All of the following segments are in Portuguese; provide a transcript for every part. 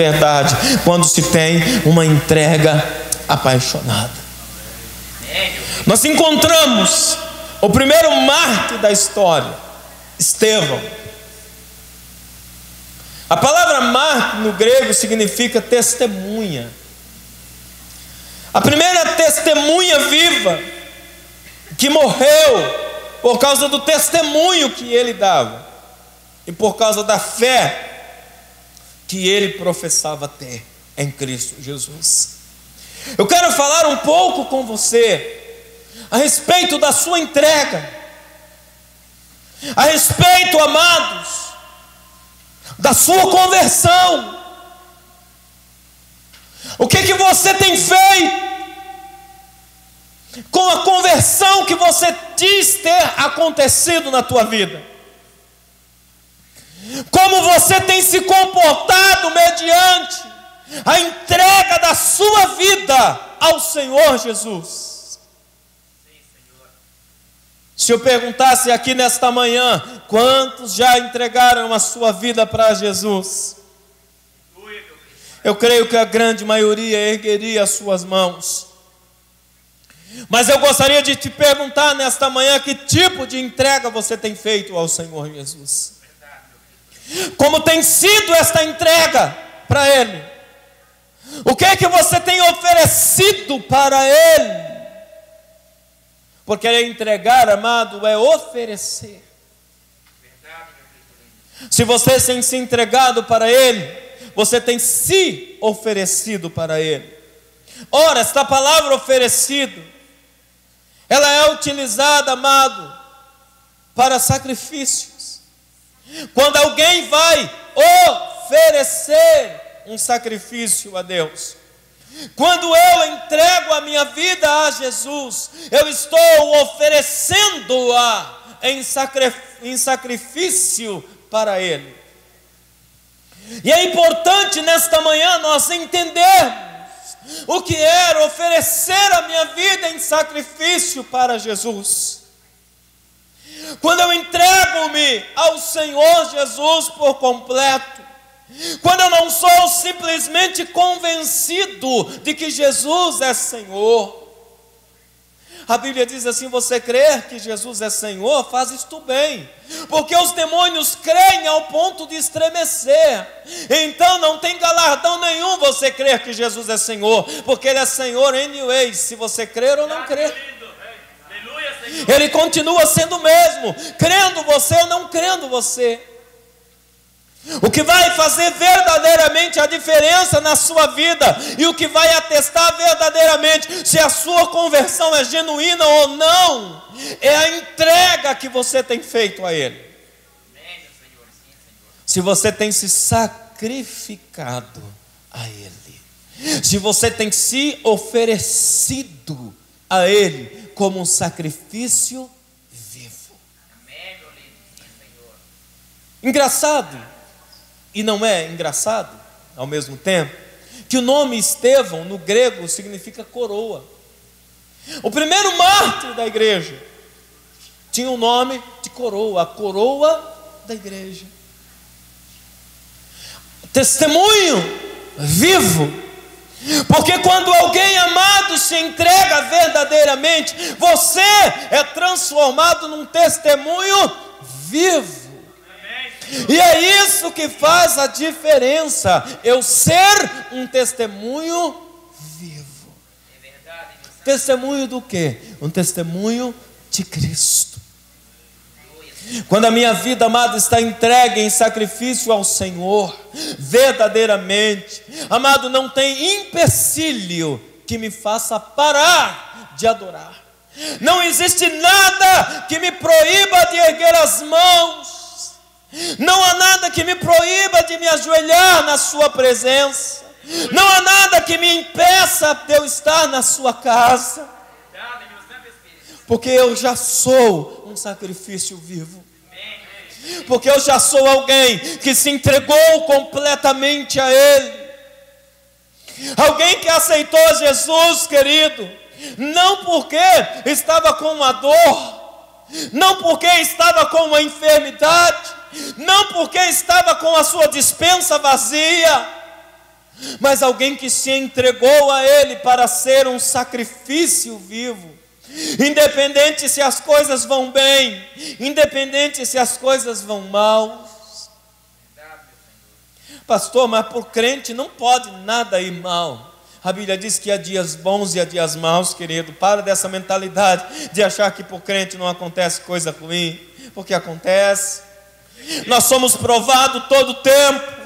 verdade, quando se tem uma entrega apaixonada. Nós encontramos o primeiro mártir da história, Estevão. A palavra mártir no grego significa testemunha. A primeira testemunha viva que morreu por causa do testemunho que ele dava e por causa da fé que ele professava ter em Cristo Jesus. Eu quero falar um pouco com você a respeito da sua entrega, a respeito, amados, da sua conversão. O que você tem feito com a conversão que você diz ter acontecido na tua vida? Como você tem se comportado mediante a entrega da sua vida ao Senhor Jesus? Se eu perguntasse aqui nesta manhã, quantos já entregaram a sua vida para Jesus? Eu creio que a grande maioria ergueria as suas mãos. Mas eu gostaria de te perguntar nesta manhã, que tipo de entrega você tem feito ao Senhor Jesus? Como tem sido esta entrega para Ele? O que é que você tem oferecido para Ele? Porque entregar, amado, é oferecer. Se você tem se entregado para Ele, você tem se oferecido para Ele. Ora, esta palavra oferecido, ela é utilizada, amado, para sacrifícios. Quando alguém vai oferecer um sacrifício a Deus, quando eu entrego a minha vida a Jesus, eu estou oferecendo-a em sacrifício para Ele. E é importante nesta manhã nós entendermos o que era oferecer a minha vida em sacrifício para Jesus. Quando eu entrego-me ao Senhor Jesus por completo, quando eu não sou simplesmente convencido de que Jesus é Senhor. A Bíblia diz assim: você crer que Jesus é Senhor, faz isto bem, porque os demônios creem ao ponto de estremecer. Então não tem galardão nenhum você crer que Jesus é Senhor, porque Ele é Senhor anyways, se você crer ou não crer. Ele continua sendo o mesmo, crendo você ou não crendo você. O que vai fazer verdadeiramente a diferença na sua vida, e o que vai atestar verdadeiramente se a sua conversão é genuína ou não, é a entrega que você tem feito a Ele. Se você tem se sacrificado a Ele, se você tem se oferecido a Ele como um sacrifício vivo. Engraçado, e não é engraçado ao mesmo tempo, que o nome Estevão no grego significa coroa. O primeiro mártir da igreja tinha o nome de coroa, a coroa da igreja. Testemunho vivo, porque quando alguém amado se entrega verdadeiramente, você é transformado num testemunho vivo. E é isso que faz a diferença, eu ser um testemunho vivo. Testemunho do quê? Um testemunho de Cristo. Quando a minha vida, amado, está entregue em sacrifício ao Senhor, verdadeiramente, amado, não tem empecilho que me faça parar de adorar. Não existe nada que me proíba de erguer as mãos. Não há nada que me proíba de me ajoelhar na sua presença. Não há nada que me impeça de eu estar na sua casa, porque eu já sou um sacrifício vivo. Porque eu já sou alguém que se entregou completamente a Ele. Alguém que aceitou Jesus, querido, não porque estava com uma dor, não porque estava com uma enfermidade, não porque estava com a sua despensa vazia, mas alguém que se entregou a Ele para ser um sacrifício vivo. Independente se as coisas vão bem, independente se as coisas vão mal. Pastor, mas por crente não pode nada ir mal. A Bíblia diz que há dias bons e há dias maus, querido. Para dessa mentalidade de achar que por crente não acontece coisa ruim, porque acontece. Nós somos provados todo o tempo.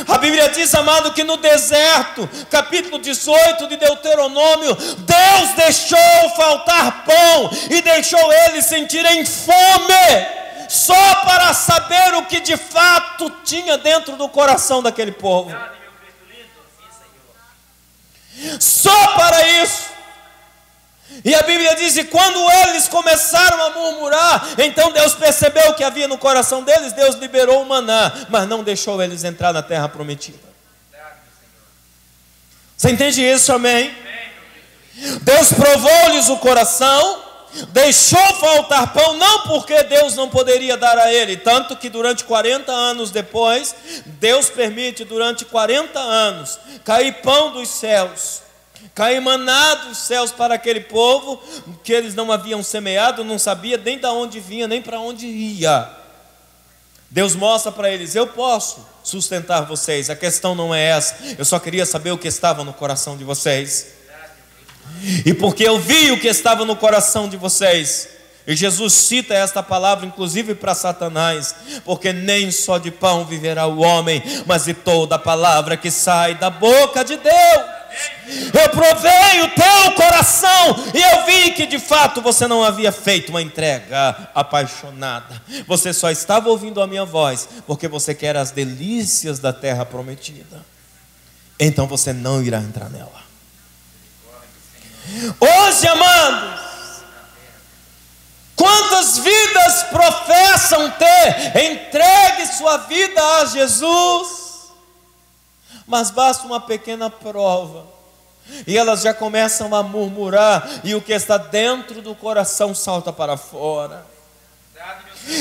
A Bíblia diz, amado, que no deserto, capítulo 18 de Deuteronômio, Deus deixou faltar pão e deixou eles sentirem fome, só para saber o que de fato tinha dentro do coração daquele povo. Só para isso. E a Bíblia diz que quando eles começaram a murmurar, então Deus percebeu o que havia no coração deles. Deus liberou o maná, mas não deixou eles entrar na terra prometida. Você entende isso, amém? Deus provou-lhes o coração, deixou faltar pão, não porque Deus não poderia dar a ele, tanto que durante 40 anos depois, Deus permite durante 40 anos cair pão dos céus, cair maná dos céus para aquele povo que eles não haviam semeado, não sabia nem de onde vinha, nem para onde ia. Deus mostra para eles: eu posso sustentar vocês, a questão não é essa, eu só queria saber o que estava no coração de vocês. E porque eu vi o que estava no coração de vocês, e Jesus cita esta palavra inclusive para Satanás, porque nem só de pão viverá o homem, mas de toda a palavra que sai da boca de Deus. Eu provei o teu coração e eu vi que de fato você não havia feito uma entrega apaixonada. Você só estava ouvindo a minha voz porque você quer as delícias da terra prometida. Então você não irá entrar nela. Hoje, amados, quantas vidas professam ter entregue sua vida a Jesus, mas basta uma pequena prova e elas já começam a murmurar, e o que está dentro do coração salta para fora.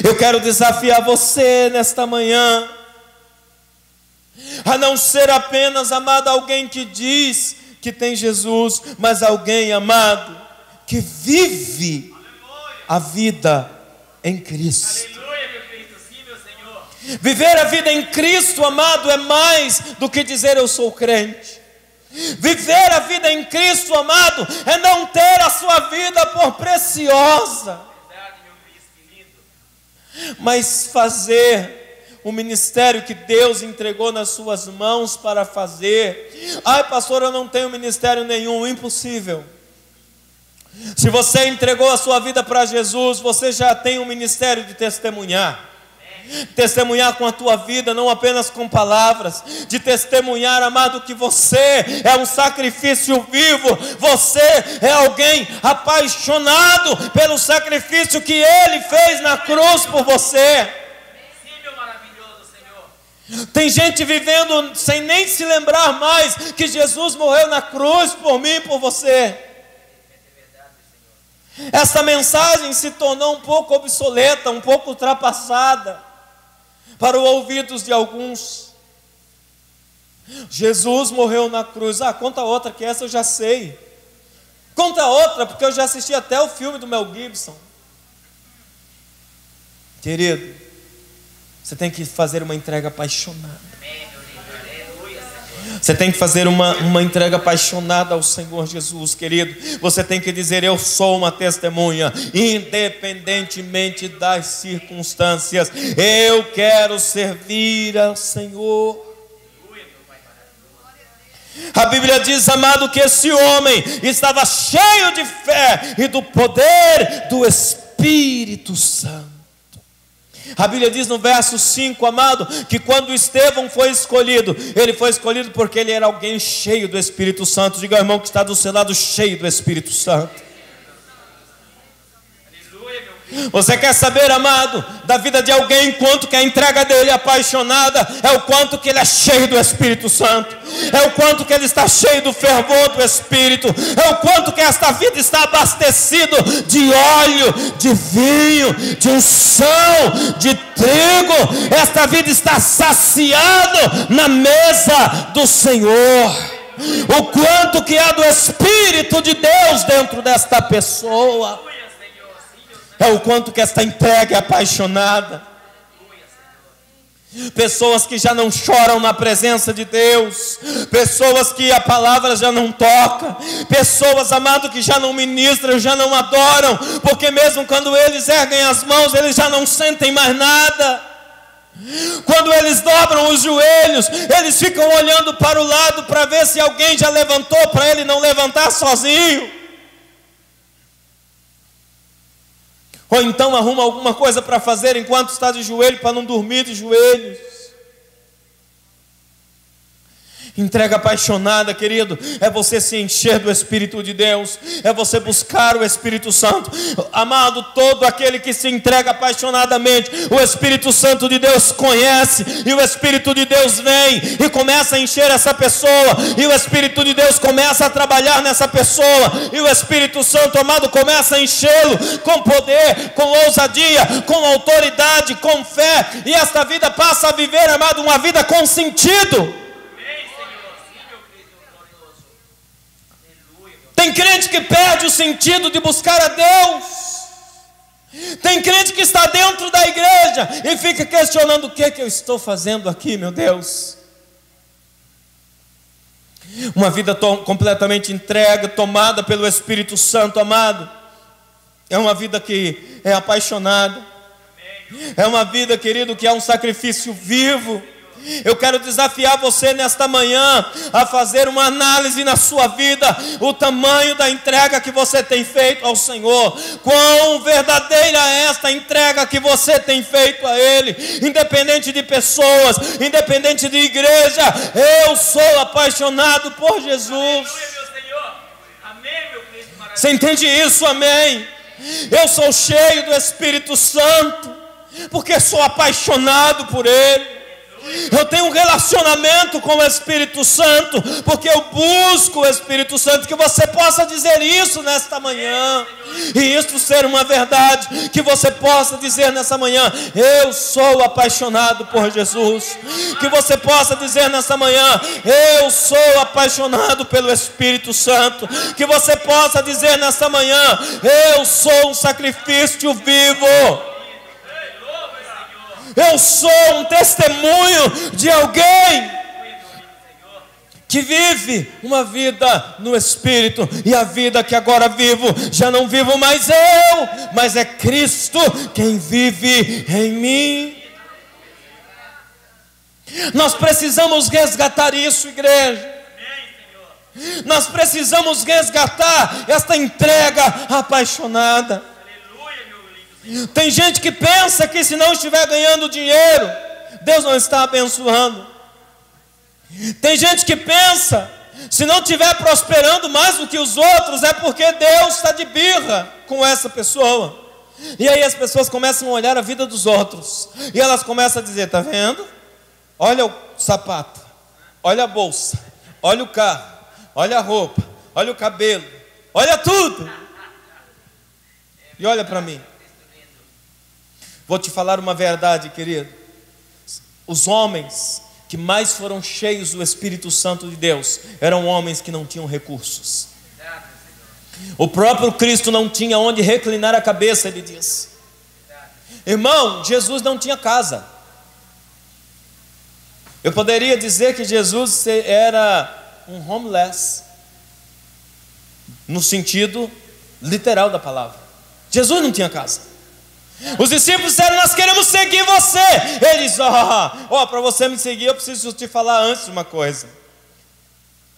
Eu quero desafiar você nesta manhã a não ser apenas, amado, alguém que diz que tem Jesus, mas alguém, amado, que vive a vida em Cristo. Viver a vida em Cristo, amado, é mais do que dizer eu sou crente. Viver a vida em Cristo, amado, é não ter a sua vida por preciosa, mas fazer o ministério que Deus entregou nas suas mãos para fazer. Ai, pastor, eu não tenho ministério nenhum. Impossível. Se você entregou a sua vida para Jesus, você já tem um ministério de testemunhar. Testemunhar com a tua vida, não apenas com palavras. De testemunhar, amado, que você é um sacrifício vivo. Você é alguém apaixonado pelo sacrifício que Ele fez na cruz por você. Tem gente vivendo sem nem se lembrar mais que Jesus morreu na cruz por mim e por você. Essa mensagem se tornou um pouco obsoleta, um pouco ultrapassada para os ouvidos de alguns. Jesus morreu na cruz. Conta outra, que essa eu já sei. Conta outra, porque eu já assisti até o filme do Mel Gibson. Querido, você tem que fazer uma entrega apaixonada. Você tem que fazer uma entrega apaixonada ao Senhor Jesus, querido. Você tem que dizer: eu sou uma testemunha, independentemente das circunstâncias. Eu quero servir ao Senhor. A Bíblia diz, amado, que esse homem estava cheio de fé e do poder do Espírito Santo. A Bíblia diz no verso 5, amado, que quando Estevão foi escolhido, ele foi escolhido porque ele era alguém cheio do Espírito Santo. Diga ao irmão que está do seu lado: cheio do Espírito Santo. Você quer saber, amado, da vida de alguém, quanto que a entrega dele é apaixonada? É o quanto que ele é cheio do Espírito Santo, é o quanto que ele está cheio do fervor do Espírito, é o quanto que esta vida está abastecido de óleo, de vinho, de unção, de trigo. Esta vida está saciada na mesa do Senhor. O quanto que há do Espírito de Deus dentro desta pessoa. É o quanto que esta entrega é apaixonada. Pessoas que já não choram na presença de Deus, pessoas que a palavra já não toca, pessoas, amado, que já não ministram, já não adoram, porque mesmo quando eles erguem as mãos, eles já não sentem mais nada. Quando eles dobram os joelhos, eles ficam olhando para o lado para ver se alguém já levantou, para ele não levantar sozinho. Ou então arruma alguma coisa para fazer enquanto está de joelho, para não dormir de joelhos. Entrega apaixonada, querido, é você se encher do Espírito de Deus, é você buscar o Espírito Santo. Amado, todo aquele que se entrega apaixonadamente, o Espírito Santo de Deus conhece, e o Espírito de Deus vem e começa a encher essa pessoa, e o Espírito de Deus começa a trabalhar nessa pessoa, e o Espírito Santo, amado, começa a enchê-lo com poder, com ousadia, com autoridade, com fé, e esta vida passa a viver, amado, uma vida com sentido. Tem crente que perde o sentido de buscar a Deus. Tem crente que está dentro da igreja e fica questionando: o que é que eu estou fazendo aqui, meu Deus? Uma vida completamente entregue, tomada pelo Espírito Santo, amado, é uma vida que é apaixonada. É uma vida, querido, que é um sacrifício vivo. Eu quero desafiar você nesta manhã a fazer uma análise na sua vida, o tamanho da entrega que você tem feito ao Senhor, quão verdadeira é esta entrega que você tem feito a Ele, independente de pessoas, independente de igreja. Eu sou apaixonado por Jesus. Você entende isso? Amém? Eu sou cheio do Espírito Santo, porque sou apaixonado por Ele. Eu tenho um relacionamento com o Espírito Santo, porque eu busco o Espírito Santo. Que você possa dizer isso nesta manhã, e isso ser uma verdade, que você possa dizer nessa manhã: eu sou apaixonado por Jesus. Que você possa dizer nessa manhã: eu sou apaixonado pelo Espírito Santo. Que você possa dizer nessa manhã: eu sou um sacrifício vivo. Eu sou um testemunho de alguém que vive uma vida no Espírito. E a vida que agora vivo, já não vivo mais eu, mas é Cristo quem vive em mim. Nós precisamos resgatar isso, igreja. Nós precisamos resgatar esta entrega apaixonada. Tem gente que pensa que se não estiver ganhando dinheiro, Deus não está abençoando. Tem gente que pensa, se não estiver prosperando mais do que os outros, é porque Deus está de birra com essa pessoa. E aí as pessoas começam a olhar a vida dos outros, e elas começam a dizer: está vendo? Olha o sapato, olha a bolsa, olha o carro, olha a roupa, olha o cabelo, olha tudo. E olha para mim. Vou te falar uma verdade, querido. Os homens que mais foram cheios do Espírito Santo de Deus eram homens que não tinham recursos. O próprio Cristo não tinha onde reclinar a cabeça, ele diz. Irmão, Jesus não tinha casa. Eu poderia dizer que Jesus era um homeless, no sentido literal da palavra. Jesus não tinha casa. Os discípulos disseram: nós queremos seguir você. Eles: para você me seguir, eu preciso te falar antes uma coisa.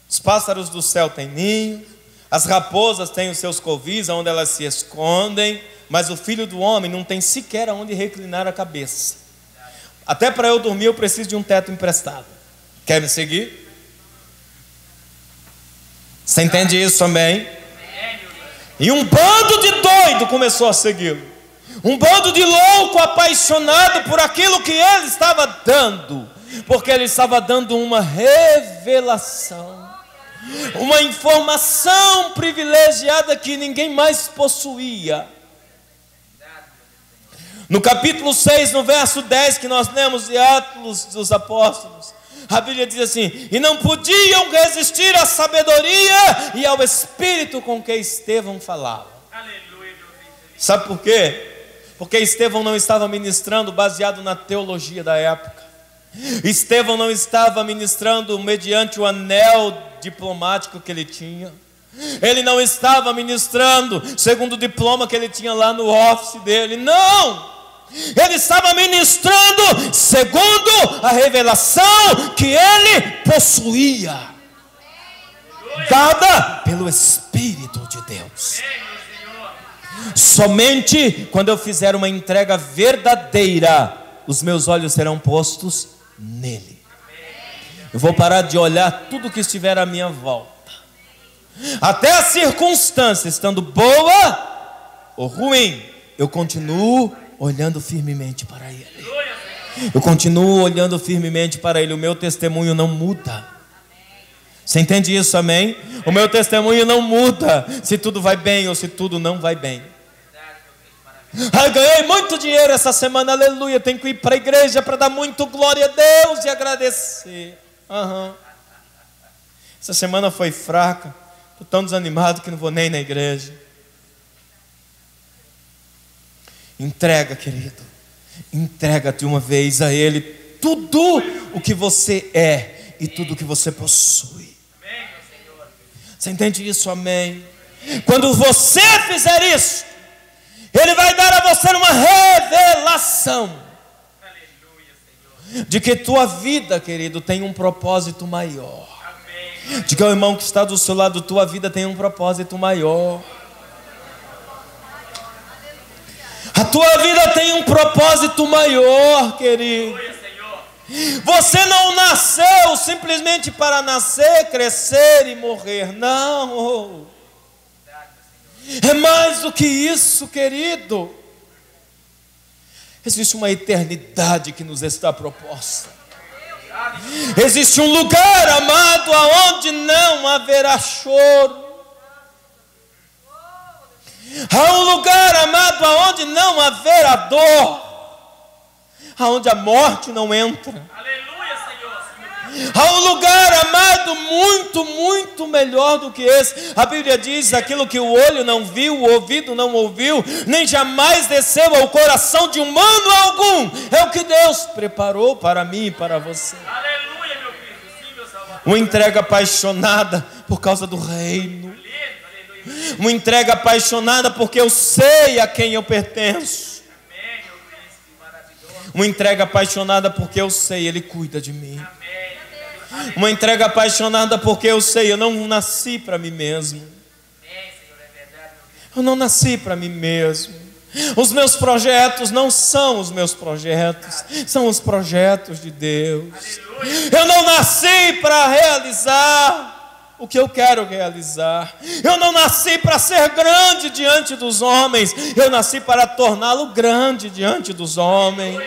Os pássaros do céu têm ninho, as raposas têm os seus covis, onde elas se escondem, mas o Filho do Homem não tem sequer onde reclinar a cabeça. Até para eu dormir eu preciso de um teto emprestado. Quer me seguir? Você entende isso também? E um bando de doido começou a segui-lo. Um bando de louco apaixonado por aquilo que ele estava dando, porque ele estava dando uma revelação, uma informação privilegiada que ninguém mais possuía. No capítulo 6, no verso 10, que nós lemos de Atos dos Apóstolos, a Bíblia diz assim: e não podiam resistir à sabedoria e ao Espírito com que Estevão falava. Sabe por quê? Porque Estevão não estava ministrando baseado na teologia da época. Estevão não estava ministrando mediante o anel diplomático que ele tinha. Ele não estava ministrando segundo o diploma que ele tinha lá no office dele. Não! Ele estava ministrando segundo a revelação que ele possuía, dada pelo Espírito de Deus. Somente quando eu fizer uma entrega verdadeira, os meus olhos serão postos nele. Eu vou parar de olhar tudo que estiver à minha volta, até a circunstância estando boa ou ruim, eu continuo olhando firmemente para ele. Eu continuo olhando firmemente para ele. O meu testemunho não muda. Você entende isso, amém? O meu testemunho não muda se tudo vai bem ou se tudo não vai bem. Ganhei muito dinheiro essa semana, aleluia. Tenho que ir para a igreja para dar muito glória a Deus e agradecer. Essa semana foi fraca, estou tão desanimado que não vou nem na igreja. Entrega, querido, entrega de uma vez a Ele tudo o que você é e tudo o que você possui. Você entende isso, amém? Quando você fizer isso, Ele vai dar a você uma revelação de que tua vida, querido, tem um propósito maior. Diga ao irmão que está do seu lado: tua vida tem um propósito maior. A tua vida tem um propósito maior, querido. Você não nasceu simplesmente para nascer, crescer e morrer. Não. É mais do que isso, querido. Existe uma eternidade que nos está proposta. Existe um lugar, amado, aonde não haverá choro. Há um lugar, amado, aonde não haverá dor, aonde a morte não entra. Há um lugar, amado, muito, muito melhor do que esse. A Bíblia diz: aquilo que o olho não viu, o ouvido não ouviu, nem jamais desceu ao coração de humano algum, é o que Deus preparou para mim e para você. Uma entrega apaixonada por causa do reino. Uma entrega apaixonada porque eu sei a quem eu pertenço. Uma entrega apaixonada porque eu sei, Ele cuida de mim. Uma entrega apaixonada porque eu sei, eu não nasci para mim mesmo. Eu não nasci para mim mesmo. Os meus projetos não são os meus projetos, são os projetos de Deus. Eu não nasci para realizar o que eu quero realizar. Eu não nasci para ser grande diante dos homens, eu nasci para torná-lo grande diante dos homens.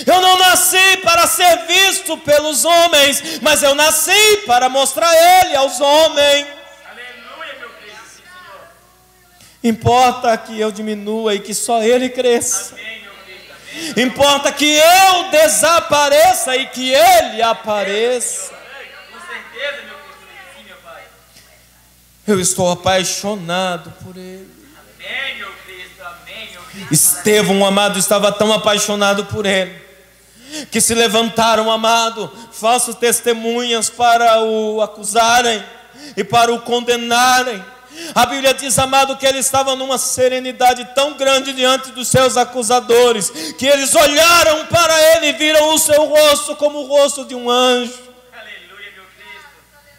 Eu não nasci para ser visto pelos homens, mas eu nasci para mostrar Ele aos homens. Importa que eu diminua e que só Ele cresça. Importa que eu desapareça e que Ele apareça. Eu estou apaixonado por Ele. Estevão, amado, estava tão apaixonado por Ele, que se levantaram, amado, falsas testemunhas para o acusarem e para o condenarem. A Bíblia diz, amado, que ele estava numa serenidade tão grande diante dos seus acusadores, que eles olharam para ele e viram o seu rosto como o rosto de um anjo. Aleluia, meu Cristo.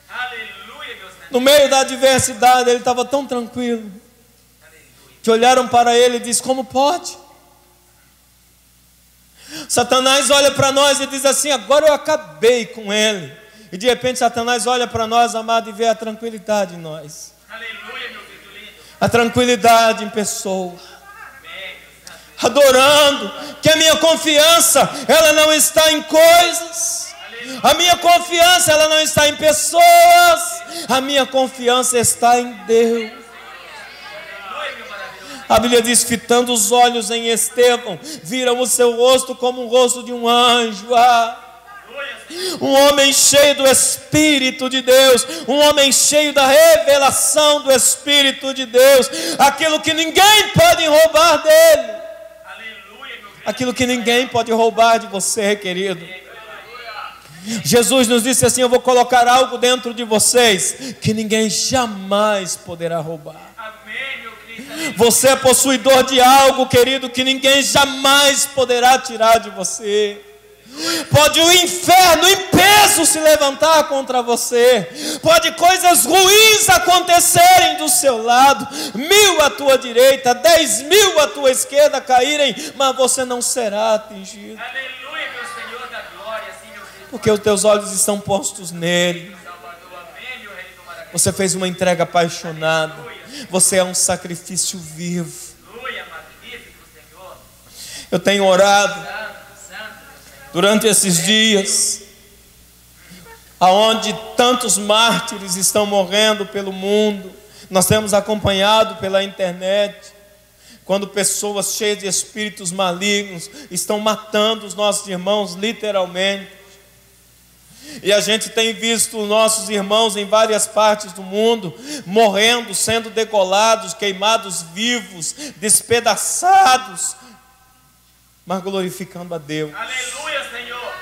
Aleluia, meu Senhor. No meio da adversidade, ele estava tão tranquilo, que olharam para ele e dizem: como pode? Satanás olha para nós e diz assim: agora eu acabei com ele. E de repente Satanás olha para nós, amado, e vê a tranquilidade em nós. Aleluia, meu Cristo lindo. a tranquilidade em pessoa, adorando, que a minha confiança, ela não está em coisas, a minha confiança, ela não está em pessoas, a minha confiança está em Deus. A Bíblia diz: fitando os olhos em Estevão, viram o seu rosto como o rosto de um anjo. Um homem cheio do Espírito de Deus, um homem cheio da revelação do Espírito de Deus, aquilo que ninguém pode roubar dele, aquilo que ninguém pode roubar de você, querido. Jesus nos disse assim: eu vou colocar algo dentro de vocês que ninguém jamais poderá roubar. Você é possuidor de algo, querido, que ninguém jamais poderá tirar de você. Pode o inferno em peso se levantar contra você, pode coisas ruins acontecerem do seu lado, 1000 à tua direita, 10.000 à tua esquerda caírem, mas você não será atingido. Aleluia, meu Senhor da glória, sim, meu Deus. Porque os teus olhos estão postos nele. Você fez uma entrega apaixonada, você é um sacrifício vivo. Eu tenho orado durante esses dias, aonde tantos mártires estão morrendo pelo mundo. Nós temos acompanhado pela internet, quando pessoas cheias de espíritos malignos estão matando os nossos irmãos, literalmente. E a gente tem visto nossos irmãos em várias partes do mundo morrendo, sendo degolados, queimados vivos, despedaçados, mas glorificando a Deus. Aleluia, Senhor.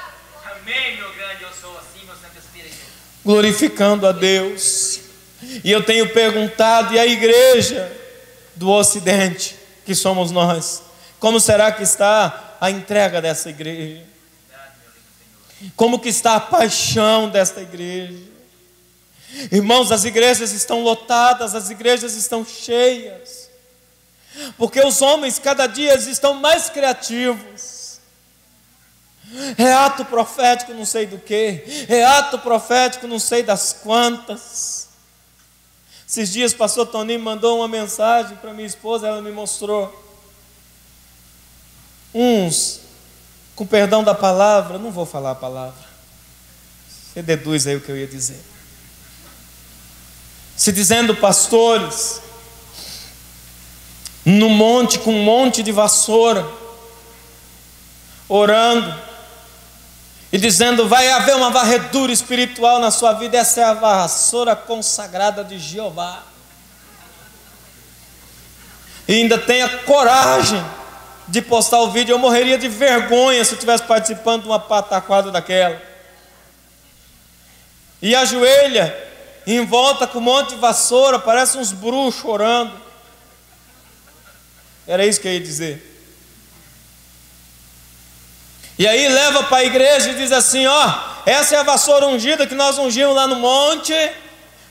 Amém, meu grande eu sou, assim, meu Santo Espírito. Glorificando a Deus. E eu tenho perguntado, e a igreja do Ocidente, que somos nós, como será que está a entrega dessa igreja? Como que está a paixão desta igreja? Irmãos, as igrejas estão lotadas, as igrejas estão cheias, porque os homens cada dia estão mais criativos. É ato profético não sei do que, é ato profético não sei das quantas. Esses dias o pastor Toninho mandou uma mensagem para minha esposa, ela me mostrou uns, com perdão da palavra, não vou falar a palavra, você deduz aí o que eu ia dizer, se dizendo pastores no monte, com um monte de vassoura, orando e dizendo: vai haver uma varredura espiritual na sua vida. Essa é a vassoura consagrada de Jeová. E ainda tem a coragem de postar o vídeo. Eu morreria de vergonha se eu estivesse participando de uma pataquada daquela. E ajoelha em volta com um monte de vassoura, parece uns bruxos orando. Era isso que eu ia dizer. E aí leva para a igreja e diz assim: ó, essa é a vassoura ungida que nós ungimos lá no monte,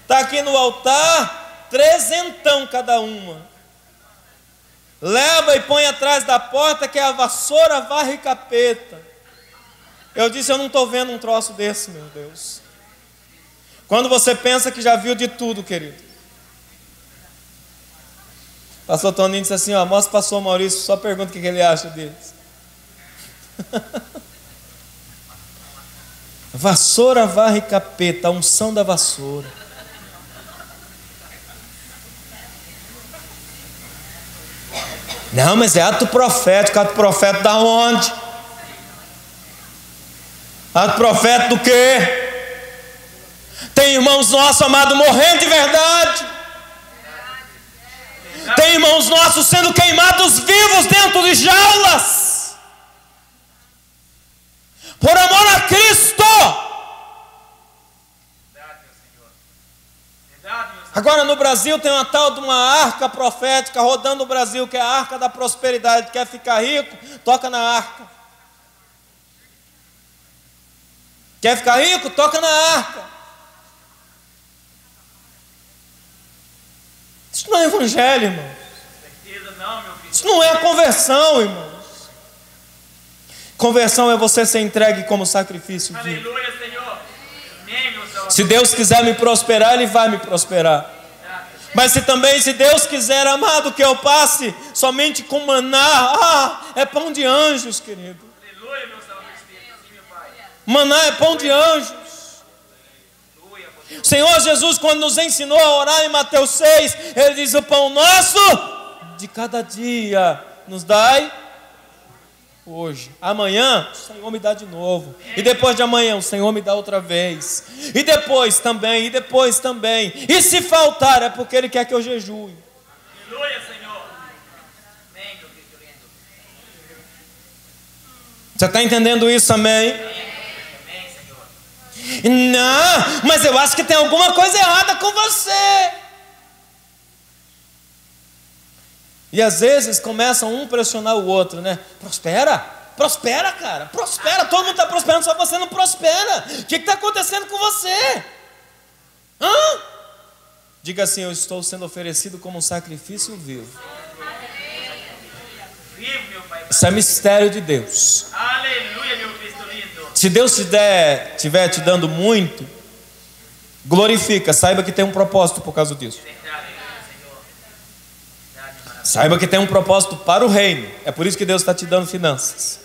está aqui no altar, 300 cada uma. Leva e põe atrás da porta, que é a vassoura varre capeta. Eu disse: eu não estou vendo um troço desse, meu Deus. Quando você pensa que já viu de tudo, querido. Pastor Toninho disse assim: ó, mostra o pastor Maurício, só pergunta o que ele acha deles. Vassoura varre capeta, a unção da vassoura. Não, mas é ato profético. Ato profético da onde? Ato profético do quê? Tem irmãos nossos, amados, morrendo de verdade. Tem irmãos nossos sendo queimados vivos dentro de jaulas, por amor a Cristo. Agora no Brasil tem uma tal de uma arca profética rodando no Brasil, que é a arca da prosperidade. Quer ficar rico? Toca na arca. Quer ficar rico? Toca na arca. Isso não é evangelho, irmão. Isso não é a conversão, irmãos. Conversão é você ser entregue como sacrifício vivo. Aleluia, Senhor. Amém, meu Senhor. Se Deus quiser me prosperar, Ele vai me prosperar. Mas se Deus quiser, amado, que eu passe somente com maná, é pão de anjos, querido. Aleluia, meu Santo Espírito. Sim, meu Pai. Maná é pão de anjos. O Senhor Jesus, quando nos ensinou a orar em Mateus 6, Ele diz: o pão nosso de cada dia nos dai hoje. Amanhã o Senhor me dá de novo. E depois de amanhã o Senhor me dá outra vez. E depois também, e depois também. E se faltar é porque Ele quer que eu jejue. Aleluia, Senhor. Amém, meu Cristo lindo. Você está entendendo isso, amém? Amém, Senhor. Não, mas eu acho que tem alguma coisa errada com você. E às vezes começam um a pressionar o outro, né? Prospera, prospera, cara, prospera. Todo mundo está prosperando, só você não prospera. O que está acontecendo com você? Diga assim: eu estou sendo oferecido como um sacrifício vivo. Vivo, meu Pai. Isso é mistério de Deus. Aleluia, meu Cristo lindo. Se Deus estiver te dando muito, glorifica, saiba que tem um propósito por causa disso. Verdade, Senhor. Verdade, maravilha. Saiba que tem um propósito para o reino. É por isso que Deus está te dando finanças.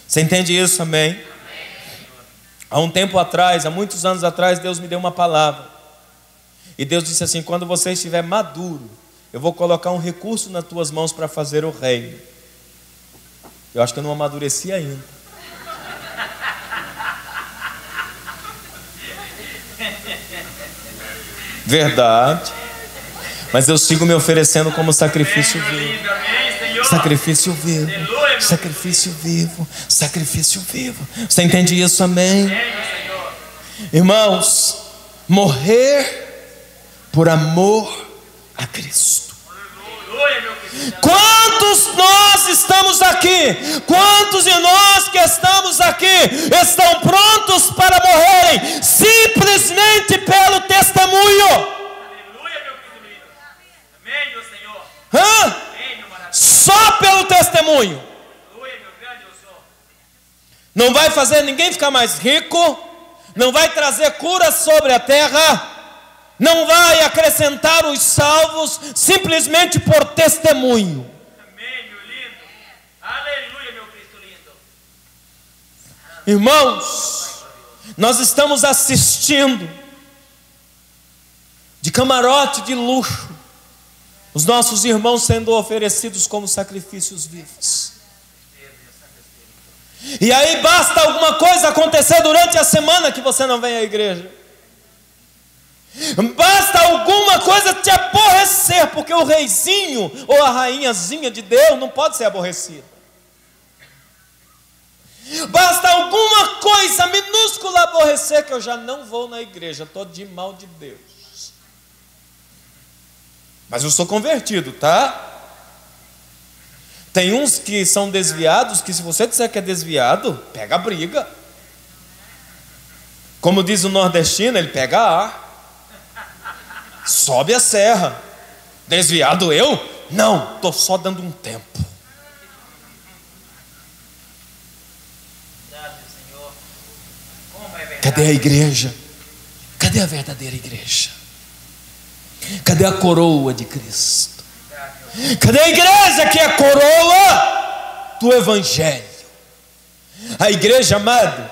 Você entende isso, amém? Há um tempo atrás, há muitos anos atrás, Deus me deu uma palavra. E Deus disse assim: quando você estiver maduro, eu vou colocar um recurso nas tuas mãos para fazer o reino. Eu acho que eu não amadureci ainda. Verdade. Mas eu sigo me oferecendo como sacrifício vivo. Amém, Senhor. Sacrifício vivo. Aleluia, meu Sacrifício vivo. Sacrifício vivo. Você entende isso, amém? Amém, meu Senhor. Irmãos, morrer por amor a Cristo. Aleluia, meu Cristo. Quantos nós estamos aqui? Quantos de nós que estamos aqui estão prontos para morrerem simplesmente pelo testemunho? Aleluia, meu Cristo lindo. Amém, meu Senhor. Amém, meu maravilhoso. Só pelo testemunho. Aleluia, meu grande eu sou. Não vai fazer ninguém ficar mais rico, não vai trazer cura sobre a terra, não vai acrescentar os salvos simplesmente por testemunho. Amém, meu lindo. Aleluia, meu Cristo lindo. Irmãos, nós estamos assistindo de camarote de luxo os nossos irmãos sendo oferecidos como sacrifícios vivos. E aí basta alguma coisa acontecer durante a semana que você não vem à igreja. Basta alguma coisa te aborrecer, porque o reizinho ou a rainhazinha de Deus não pode ser aborrecido. Basta alguma coisa minúscula aborrecer que eu já não vou na igreja, estou de mal de Deus. Mas eu sou convertido, tá? Tem uns que são desviados, que se você disser que é desviado, pega a briga. Como diz o nordestino, ele pega a ar. Sobe a serra. Desviado eu? Não, estou só dando um tempo. Verdade, Senhor. Como é verdade. Cadê a igreja? Cadê a verdadeira igreja? Cadê a coroa de Cristo? Cadê a igreja que é a coroa do Evangelho? A igreja, amado,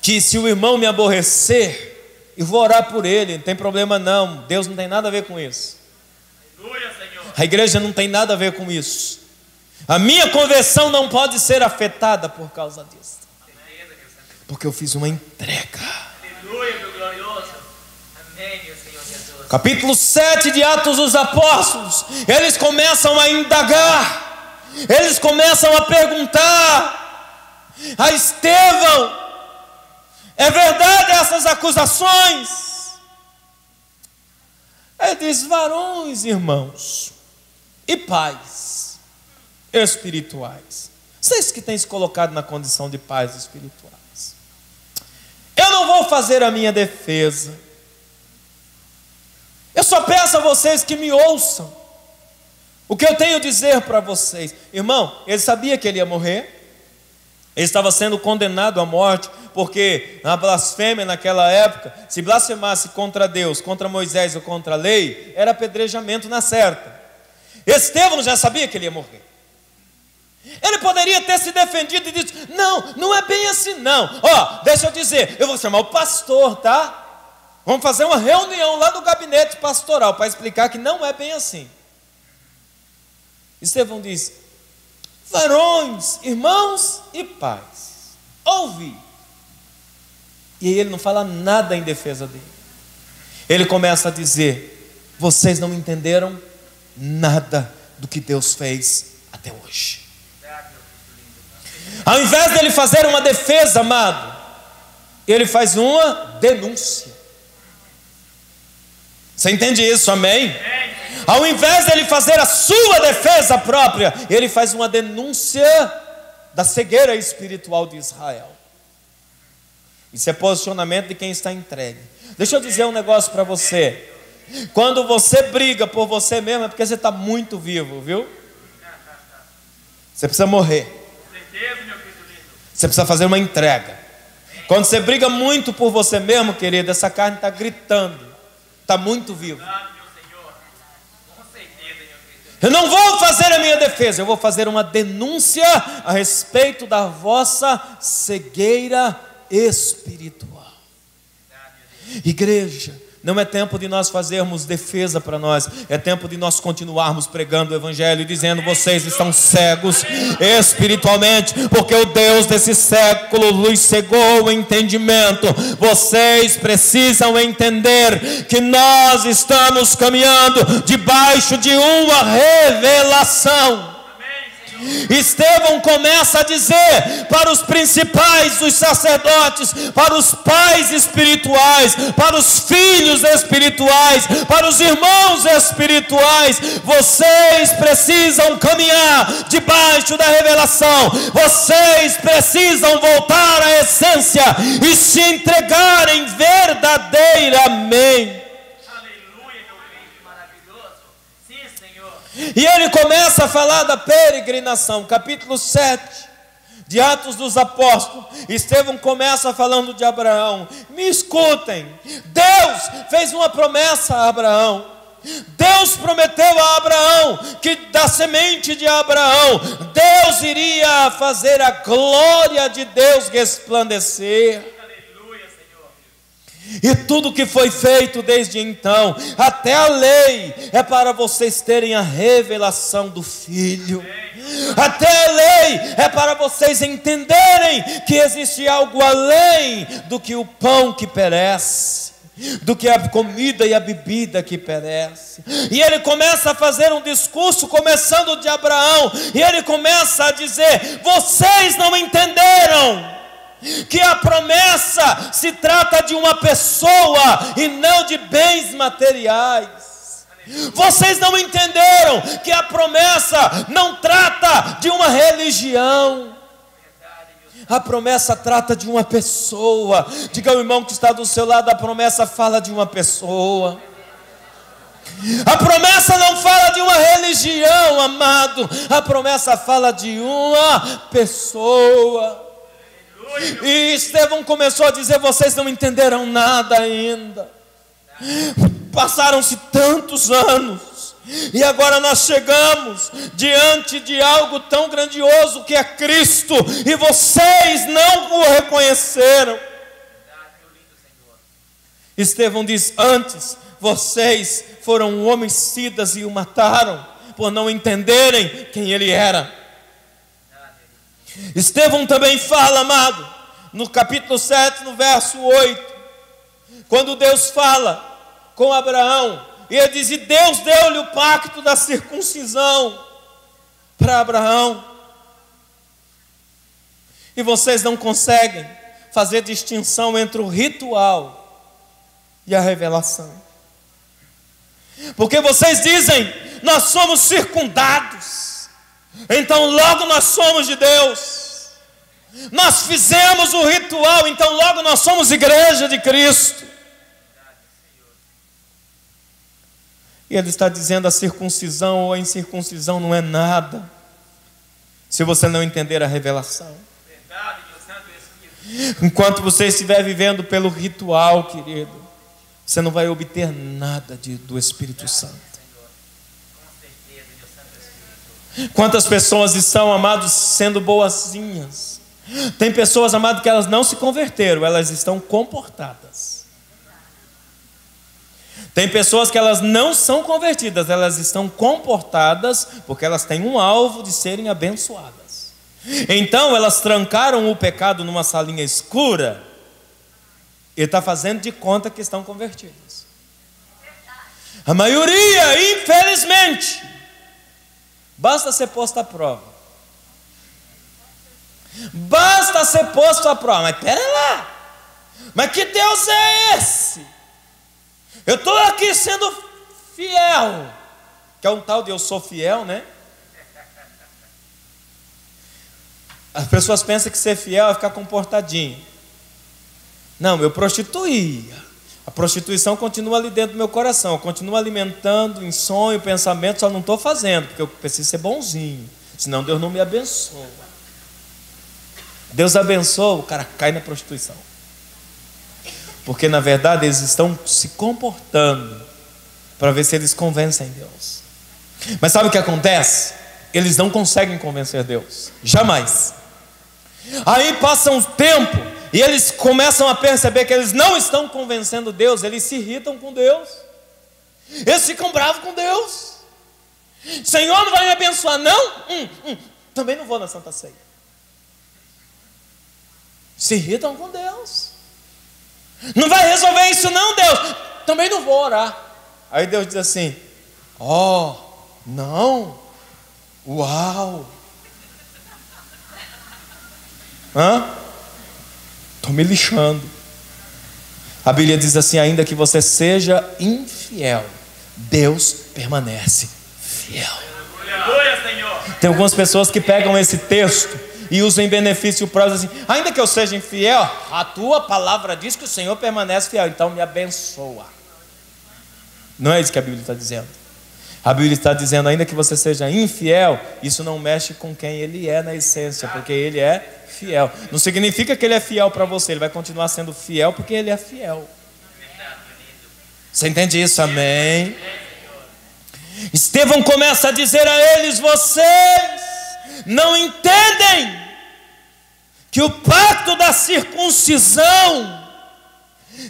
que se o irmão me aborrecer, eu vou orar por ele, não tem problema não. Deus não tem nada a ver com isso. Aleluia, Senhor. A igreja não tem nada a ver com isso. A minha conversão não pode ser afetada por causa disso, porque eu fiz uma entrega. Aleluia, meu glorioso. Amém, meu Senhor Jesus. Capítulo 7 de Atos dos Apóstolos, eles começam a indagar, eles começam a perguntar a Estevão: é verdade essas acusações? Ele diz: varões, irmãos e pais espirituais, vocês que têm se colocado na condição de pais espirituais, eu não vou fazer a minha defesa. Eu só peço a vocês que me ouçam o que eu tenho a dizer para vocês. Irmão, ele sabia que ele ia morrer. Ele estava sendo condenado à morte porque a blasfêmia naquela época, se blasfemasse contra Deus, contra Moisés ou contra a lei, era apedrejamento na certa. Estevão já sabia que ele ia morrer. Ele poderia ter se defendido e dito: não, não é bem assim não. Deixa eu dizer, eu vou chamar o pastor, tá? Vamos fazer uma reunião lá no gabinete pastoral para explicar que não é bem assim. Estevão diz: varões, irmãos e pais, ouvi. E ele não fala nada em defesa dele. Ele começa a dizer: vocês não entenderam nada do que Deus fez até hoje. Ao invés dele fazer uma defesa, amado, ele faz uma denúncia. Você entende isso, amém? Ao invés dele fazer a sua defesa própria, ele faz uma denúncia da cegueira espiritual de Israel. Isso é posicionamento de quem está entregue. Deixa eu dizer um negócio para você. Quando você briga por você mesmo, é porque você está muito vivo, viu? Você precisa morrer. Você precisa fazer uma entrega. Quando você briga muito por você mesmo, querido, essa carne está gritando, está muito vivo. Eu não vou fazer a minha defesa, eu vou fazer uma denúncia a respeito da vossa cegueira espiritual. Igreja, não é tempo de nós fazermos defesa para nós, é tempo de nós continuarmos pregando o Evangelho e dizendo: vocês estão cegos espiritualmente, porque o Deus desse século lhes cegou o entendimento. Vocês precisam entender que nós estamos caminhando debaixo de uma revelação. Estevão começa a dizer para os principais dos sacerdotes, para os pais espirituais, para os filhos espirituais, para os irmãos espirituais: vocês precisam caminhar debaixo da revelação, vocês precisam voltar à essência e se entregarem verdadeiramente. E ele começa a falar da peregrinação, capítulo 7 de Atos dos Apóstolos. Estevão começa falando de Abraão. Me escutem, Deus fez uma promessa a Abraão. Deus prometeu a Abraão que da semente de Abraão Deus iria fazer a glória de Deus resplandecer. E tudo que foi feito desde então, até a lei, é para vocês terem a revelação do Filho. Até a lei é para vocês entenderem que existe algo além do que o pão que perece, do que a comida e a bebida que perece. E ele começa a fazer um discurso começando de Abraão, e ele começa a dizer: vocês não entenderam que a promessa se trata de uma pessoa e não de bens materiais. Vocês não entenderam que a promessa não trata de uma religião. A promessa trata de uma pessoa. Diga ao irmão que está do seu lado: a promessa fala de uma pessoa. A promessa não fala de uma religião, amado. A promessa fala de uma pessoa. E Estevão começou a dizer: vocês não entenderam nada ainda. Passaram-se tantos anos, e agora nós chegamos diante de algo tão grandioso que é Cristo, e vocês não o reconheceram. Estevão diz: antes vocês foram homicidas e o mataram, por não entenderem quem ele era. Estevão também fala, amado, no capítulo 7, no verso 8, quando Deus fala com Abraão, e ele diz: e Deus deu-lhe o pacto da circuncisão para Abraão. E vocês não conseguem fazer distinção entre o ritual e a revelação, porque vocês dizem: nós somos circundados, então logo nós somos de Deus. Nós fizemos o ritual, então logo nós somos igreja de Cristo. E ele está dizendo: a circuncisão ou a incircuncisão não é nada, se você não entender a revelação. Enquanto você estiver vivendo pelo ritual, querido, você não vai obter nada do Espírito Santo. Quantas pessoas estão, amados, sendo boazinhas? Tem pessoas, amados, que elas não se converteram, elas estão comportadas. Tem pessoas que elas não são convertidas, elas estão comportadas porque elas têm um alvo de serem abençoadas. Então elas trancaram o pecado numa salinha escura e está fazendo de conta que estão convertidas. A maioria, infelizmente, basta ser posto à prova. Basta ser posto à prova. Mas pera lá, mas que Deus é esse? Eu estou aqui sendo fiel, que é um tal de eu sou fiel, né? As pessoas pensam que ser fiel é ficar comportadinho. Não, eu prostituía. A prostituição continua ali dentro do meu coração. Eu continuo alimentando em sonho, pensamento, só não estou fazendo, porque eu preciso ser bonzinho. Senão Deus não me abençoa. Deus abençoa, o cara cai na prostituição. Porque na verdade eles estão se comportando para ver se eles convencem Deus. Mas sabe o que acontece? Eles não conseguem convencer Deus. Jamais. Aí passa um tempo e eles começam a perceber que eles não estão convencendo Deus. Eles se irritam com Deus. Eles ficam bravos com Deus. Senhor, não vai me abençoar não? Também não vou na Santa Ceia. Se irritam com Deus. Não vai resolver isso não, Deus. Também não vou orar. Aí Deus diz assim: ó, não. Uau. Estou me lixando. A Bíblia diz assim: ainda que você seja infiel, Deus permanece fiel. Tem algumas pessoas que pegam esse texto e usam em benefício próprio assim: ainda que eu seja infiel, a tua palavra diz que o Senhor permanece fiel, então me abençoa. Não é isso que a Bíblia está dizendo. A Bíblia está dizendo: ainda que você seja infiel, isso não mexe com quem Ele é na essência, porque Ele é fiel. Não significa que Ele é fiel para você, Ele vai continuar sendo fiel porque Ele é fiel. Você entende isso? Amém? Estevão começa a dizer a eles: vocês não entendem que o pacto da circuncisão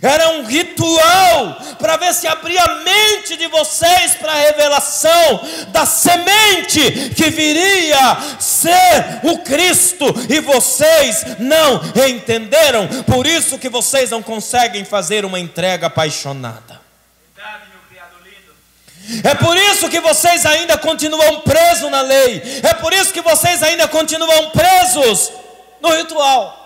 era um ritual para ver se abria a mente de vocês para a revelação da semente que viria ser o Cristo, e vocês não entenderam. Por isso que vocês não conseguem fazer uma entrega apaixonada. É por isso que vocês ainda continuam presos na lei. É por isso que vocês ainda continuam presos no ritual.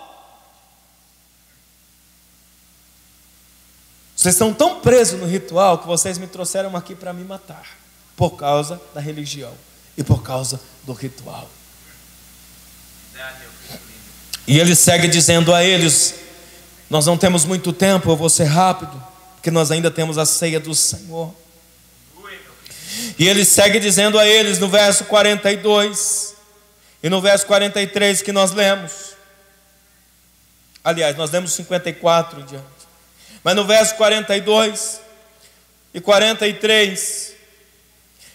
Vocês estão tão presos no ritual que vocês me trouxeram aqui para me matar, por causa da religião e por causa do ritual. E ele segue dizendo a eles: nós não temos muito tempo, eu vou ser rápido, porque nós ainda temos a ceia do Senhor. E ele segue dizendo a eles no verso 42 e no verso 43 que nós lemos. Aliás, nós lemos 54 em diante. Mas no verso 42 e 43,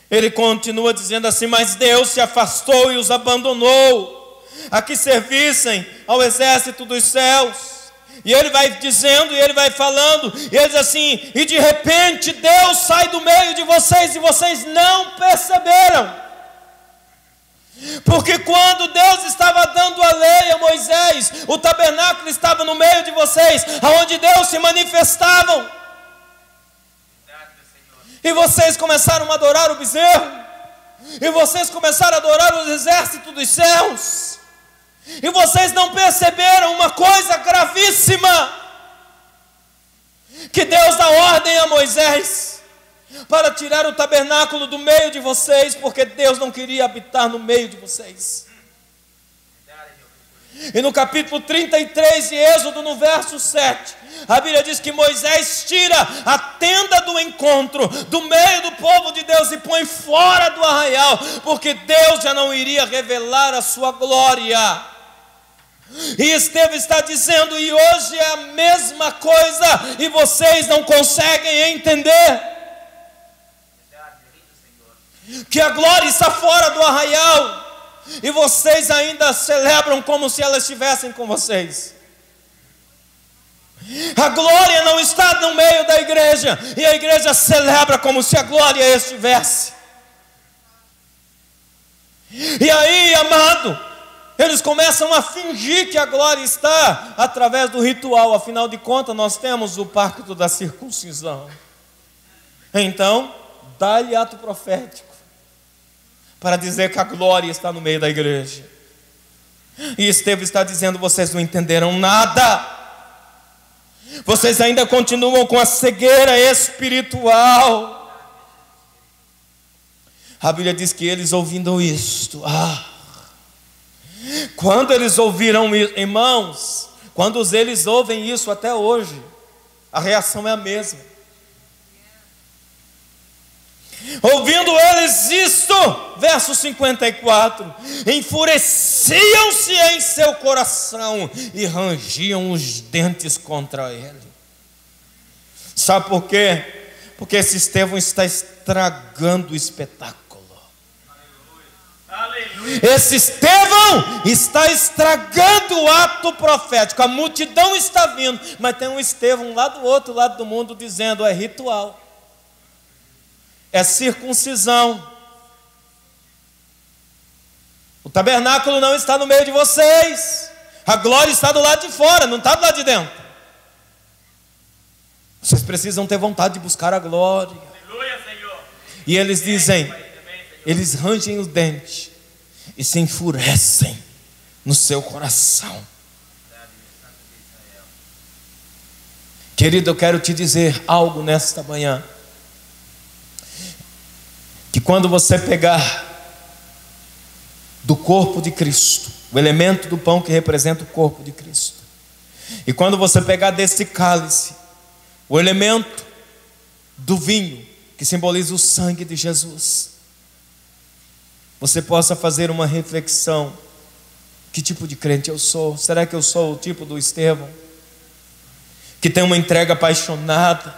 ele continua dizendo assim: mas Deus se afastou e os abandonou, a que servissem ao exército dos céus. E ele vai dizendo, e ele vai falando, e ele diz assim: e de repente Deus sai do meio de vocês, e vocês não perceberam. Porque quando Deus estava dando a lei a Moisés, o tabernáculo estava no meio de vocês, aonde Deus se manifestava. E vocês começaram a adorar o bezerro, e vocês começaram a adorar os exércitos dos céus, e vocês não perceberam uma coisa gravíssima, que Deus dá ordem a Moisés para tirar o tabernáculo do meio de vocês, porque Deus não queria habitar no meio de vocês. E no capítulo 33 de Êxodo, no verso 7, a Bíblia diz que Moisés tira a tenda do encontro do meio do povo de Deus e põe fora do arraial, porque Deus já não iria revelar a sua glória E Estevão está dizendo, e hoje é a mesma coisa, e vocês não conseguem entender que a glória está fora do arraial, e vocês ainda celebram como se ela estivessem com vocês. A glória não está no meio da igreja, e a igreja celebra como se a glória estivesse. E aí, amado, eles começam a fingir que a glória está através do ritual. Afinal de contas, nós temos o pacto da circuncisão. Então, dá-lhe ato profético para dizer que a glória está no meio da igreja. E Estevão está dizendo, vocês não entenderam nada. Vocês ainda continuam com a cegueira espiritual. A Bíblia diz que eles ouvindo isto, quando eles ouviram isso, irmãos, quando eles ouvem isso até hoje, a reação é a mesma. Ouvindo eles isto, verso 54, enfureciam-se em seu coração e rangiam os dentes contra ele. Sabe por quê? Porque esse Estevão está estragando o espetáculo. Esse Estevão está estragando o ato profético. A multidão está vindo, mas tem um Estevão lá do outro lado do mundo dizendo, é ritual, é circuncisão. O tabernáculo não está no meio de vocês, a glória está do lado de fora, não está do lado de dentro. Vocês precisam ter vontade de buscar a glória. E eles dizem, eles rangem os dentes e se enfurecem no seu coração. Querido, eu quero te dizer algo nesta manhã. Que quando você pegar do corpo de Cristo, o elemento do pão que representa o corpo de Cristo, e quando você pegar desse cálice, o elemento do vinho, que simboliza o sangue de Jesus, você possa fazer uma reflexão: que tipo de crente eu sou? Será que eu sou o tipo do Estevão, que tem uma entrega apaixonada,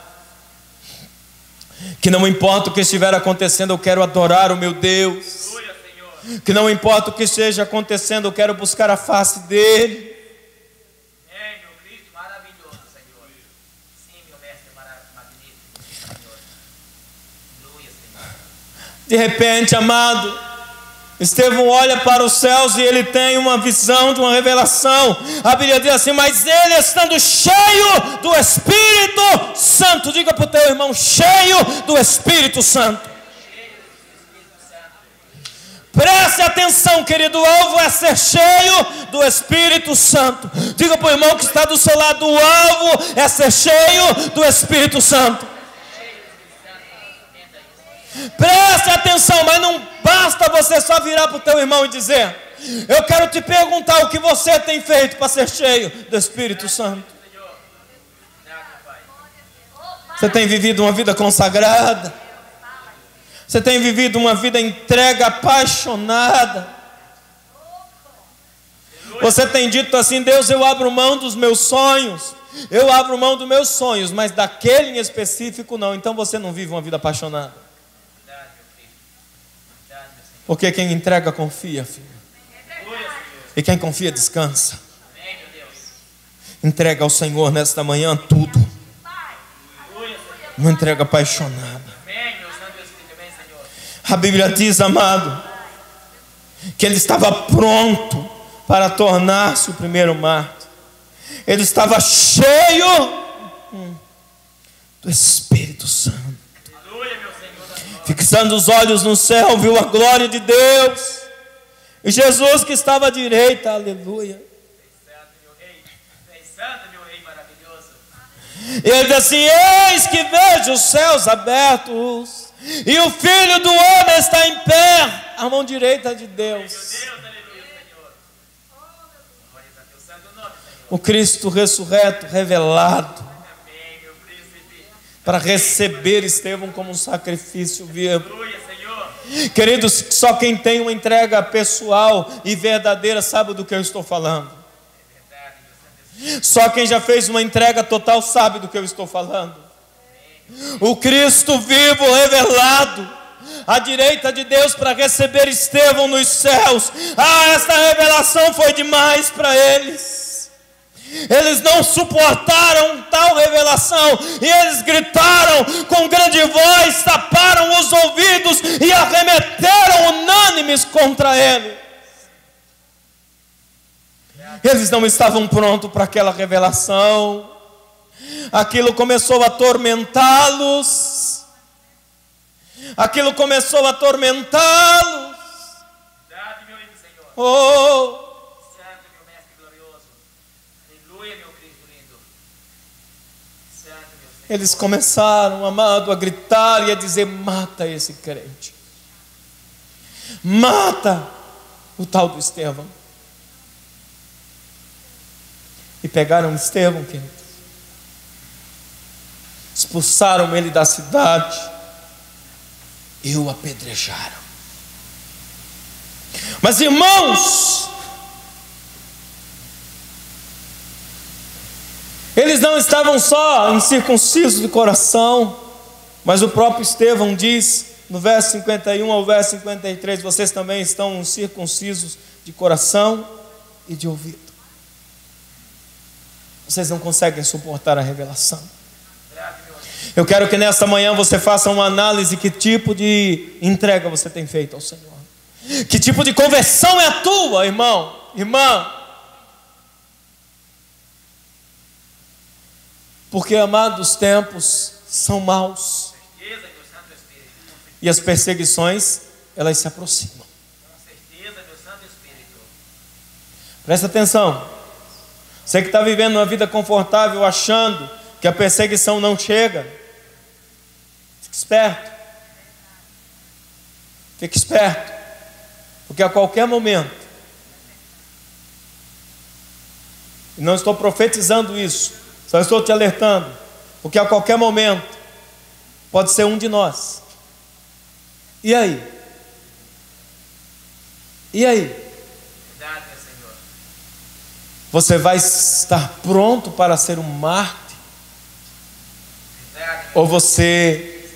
que não importa o que estiver acontecendo, eu quero adorar o meu Deus, que não importa o que esteja acontecendo, eu quero buscar a face dele? De repente, amado, Estevão olha para os céus e ele tem uma visão de uma revelação. A Bíblia diz assim: mas ele estando cheio do Espírito Santo, diga para o teu irmão, cheio do Espírito Santo. Preste atenção, querido, o alvo é ser cheio do Espírito Santo. Diga para o irmão que está do seu lado, o alvo é ser cheio do Espírito Santo. Preste atenção, mas não basta você só virar para o teu irmão e dizer: eu quero te perguntar o que você tem feito para ser cheio do Espírito Santo. Você tem vivido uma vida consagrada? Você tem vivido uma vida entrega, apaixonada? Você tem dito assim: Deus, eu abro mão dos meus sonhos, eu abro mão dos meus sonhos, mas daquele em específico não. Então você não vive uma vida apaixonada. Porque quem entrega confia, filho. E quem confia descansa. Entrega ao Senhor nesta manhã tudo. Uma entrega apaixonada. A Bíblia diz, amado, que ele estava pronto para tornar-se o primeiro mártir. Ele estava cheio do Espírito Santo. Fixando os olhos no céu, viu a glória de Deus. E Jesus que estava à direita, aleluia. E ele diz assim: eis que vejo os céus abertos, e o Filho do Homem está em pé, à mão direita de Deus. O Cristo ressurreto, revelado, para receber Estevão como um sacrifício vivo. Queridos, só quem tem uma entrega pessoal e verdadeira sabe do que eu estou falando. Só quem já fez uma entrega total sabe do que eu estou falando. O Cristo vivo revelado à direita de Deus para receber Estevão nos céus. Esta revelação foi demais para eles. Eles não suportaram tal revelação e eles gritaram com grande voz, taparam os ouvidos e arremeteram unânimes contra ele. Eles não estavam prontos para aquela revelação. Aquilo começou a atormentá-los. Aquilo começou a atormentá-los. Verdade, meu lindo Senhor. Oh, Santo, meu mestre glorioso. Aleluia, meu Cristo lindo. Santo, meu Senhor. eles começaram, amado, a gritar e a dizer: mata esse crente. Mata o tal do Estevão. E pegaram Estevão, queridos, expulsaram ele da cidade e o apedrejaram. Mas, irmãos, eles não estavam só incircuncisos de coração, mas o próprio Estevão diz no verso 51 ao verso 53: vocês também estão incircuncisos de coração e de ouvido. Vocês não conseguem suportar a revelação. Eu quero que nesta manhã você faça uma análise: que tipo de entrega você tem feito ao Senhor? Que tipo de conversão é a tua, irmão, irmã? Porque, amados, os tempos são maus e as perseguições, elas se aproximam. Presta atenção. Você que está vivendo uma vida confortável, achando que a perseguição não chega, fique esperto. Fique esperto, porque a qualquer momento, e não estou profetizando isso, só estou te alertando, porque a qualquer momento pode ser um de nós. E aí? E aí? Você vai estar pronto para ser um mártir? Ou você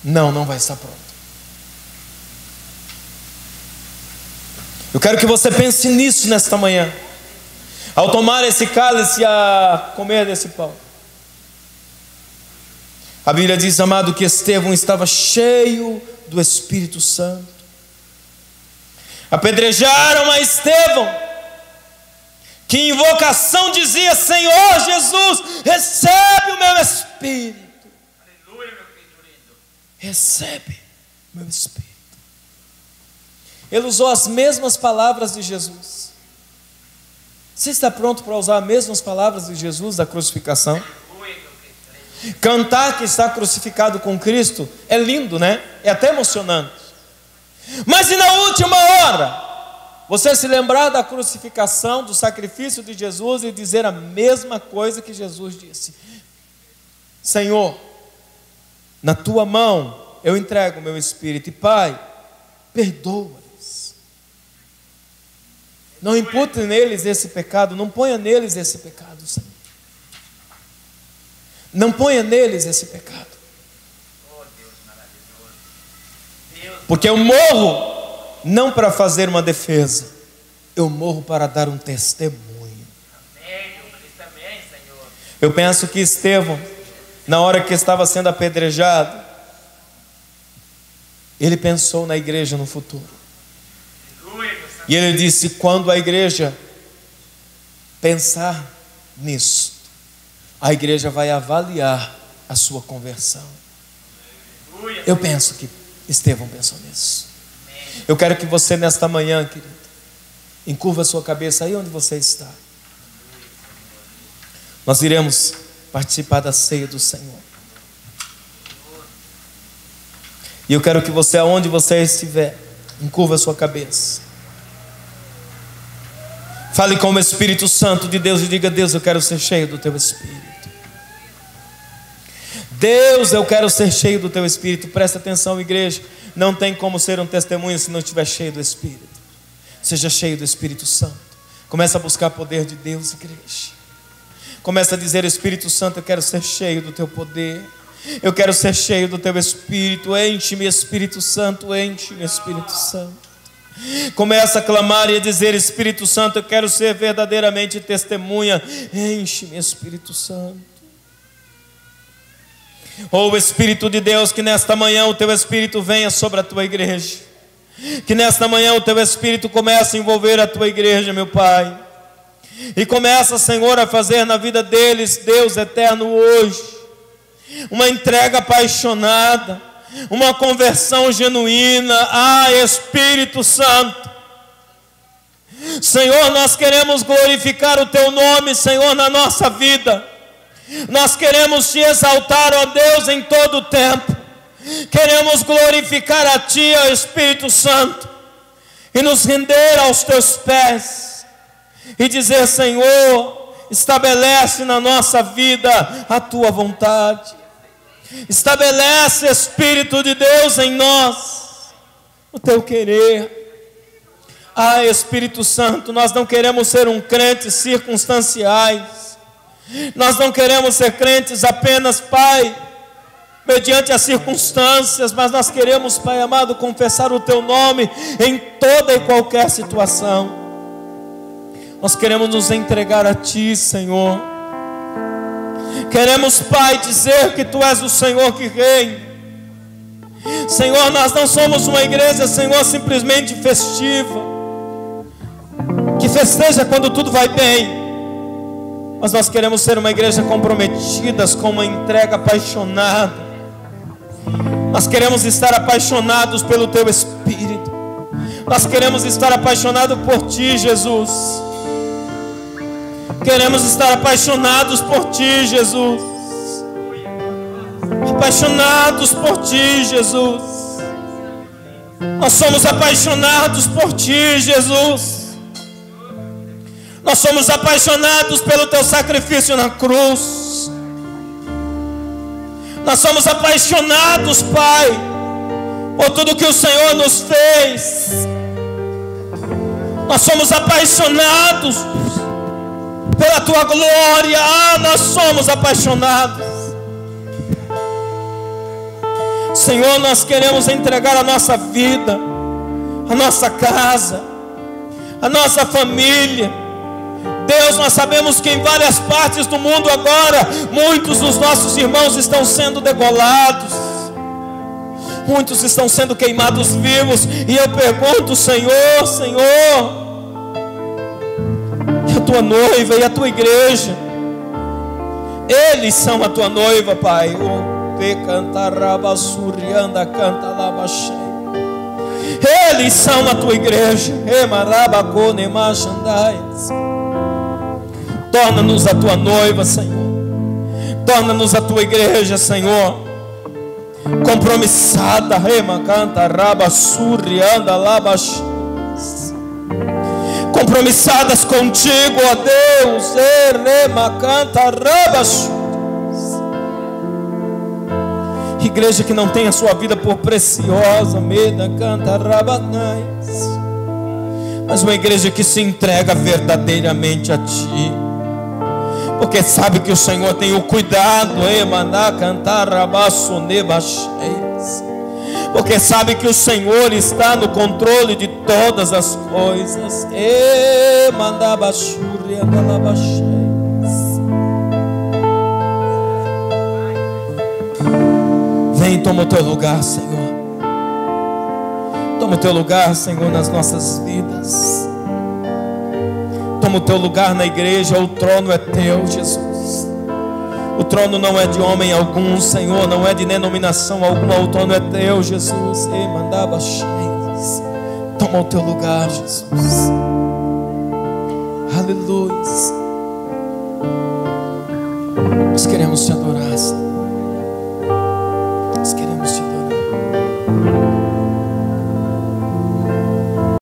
não vai estar pronto? Eu quero que você pense nisso nesta manhã, ao tomar esse cálice e a comer desse pão. A Bíblia diz, amado, que Estevão estava cheio do Espírito Santo. Apedrejaram a Estevão, que em invocação dizia: Senhor Jesus, recebe o meu espírito. Aleluia, meu Cristo lindo. Recebe o meu espírito. Ele usou as mesmas palavras de Jesus. Você está pronto para usar as mesmas palavras de Jesus da crucificação? Aleluia, meu Cristo. Cantar que está crucificado com Cristo é lindo, né? É até emocionante. Mas e na última hora, você se lembrar da crucificação, do sacrifício de Jesus e dizer a mesma coisa que Jesus disse: Senhor, na tua mão eu entrego o meu espírito, e Pai, perdoa-lhes. Não impute neles esse pecado, não ponha neles esse pecado, Senhor. Não ponha neles esse pecado. Oh, Deus maravilhoso. Deus. Porque eu morro não para fazer uma defesa, eu morro para dar um testemunho. Amém, meu Cristo, amém, Senhor. Eu penso que Estevão, na hora que estava sendo apedrejado, ele pensou na igreja no futuro. Aleluia, meu Santo. E ele disse: quando a igreja pensar nisso, a igreja vai avaliar a sua conversão. Aleluia. Eu penso que Estevão pensou nisso. Eu quero que você nesta manhã, querido, encurva a sua cabeça aí onde você está. Nós iremos participar da ceia do Senhor. E eu quero que você, aonde você estiver, encurva a sua cabeça. Fale com o Espírito Santo de Deus e diga: Deus, eu quero ser cheio do teu Espírito. Deus, eu quero ser cheio do teu Espírito. Presta atenção, igreja. Não tem como ser um testemunho se não estiver cheio do Espírito. Seja cheio do Espírito Santo. Começa a buscar poder de Deus, igreja. Começa a dizer: Espírito Santo, eu quero ser cheio do teu poder. Eu quero ser cheio do teu Espírito. Enche-me, Espírito Santo, enche-me, Espírito Santo. Começa a clamar e a dizer: Espírito Santo, eu quero ser verdadeiramente testemunha. Enche-me, Espírito Santo. Oh Espírito de Deus, que nesta manhã o teu Espírito venha sobre a tua igreja. Que nesta manhã o teu Espírito comece a envolver a tua igreja, meu Pai. E começa, Senhor, a fazer na vida deles, Deus eterno, hoje, uma entrega apaixonada, uma conversão genuína. Ah, Espírito Santo, Senhor, nós queremos glorificar o teu nome, Senhor, na nossa vida. Nós queremos te exaltar, ó Deus, em todo o tempo. Queremos glorificar a ti, ó Espírito Santo, e nos render aos teus pés e dizer: Senhor, estabelece na nossa vida a tua vontade. Estabelece, Espírito de Deus, em nós o teu querer. Ah, Espírito Santo, nós não queremos ser um crente circunstanciais. Nós não queremos ser crentes apenas, Pai, mediante as circunstâncias, mas nós queremos, Pai amado, confessar o teu nome em toda e qualquer situação. Nós queremos nos entregar a ti, Senhor. Queremos, Pai, dizer que tu és o Senhor que reina. Senhor, nós não somos uma igreja, Senhor, simplesmente festiva, que festeja quando tudo vai bem. Mas nós queremos ser uma igreja comprometida com uma entrega apaixonada. Nós queremos estar apaixonados pelo teu Espírito. Nós queremos estar apaixonados por ti, Jesus. Queremos estar apaixonados por ti, Jesus. Apaixonados por ti, Jesus. Nós somos apaixonados por ti, Jesus. Nós somos apaixonados pelo teu sacrifício na cruz. Nós somos apaixonados, Pai, por tudo que o Senhor nos fez. Nós somos apaixonados pela tua glória. Ah, nós somos apaixonados. Senhor, nós queremos entregar a nossa vida, a nossa casa, a nossa família. Deus, nós sabemos que em várias partes do mundo agora, muitos dos nossos irmãos estão sendo degolados, muitos estão sendo queimados vivos. E eu pergunto, Senhor, Senhor, e a tua noiva e a tua igreja, eles são a tua noiva, Pai. Eles são a tua igreja. Torna-nos a tua noiva, Senhor. Torna-nos a tua igreja, Senhor, compromissada, compromissadas contigo, ó Deus. Igreja que não tem a sua vida por preciosa, mas uma igreja que se entrega verdadeiramente a ti, porque sabe que o Senhor tem o cuidado, porque sabe que o Senhor está no controle de todas as coisas. Vem, toma o teu lugar, Senhor. Toma o teu lugar, Senhor, nas nossas vidas. Toma o teu lugar na igreja. O trono é teu, Jesus. O trono não é de homem algum, Senhor, não é de denominação alguma. O trono é teu, Jesus. Toma o teu lugar, Jesus. Aleluia. Nós queremos te adorar, Senhor. Nós queremos te adorar.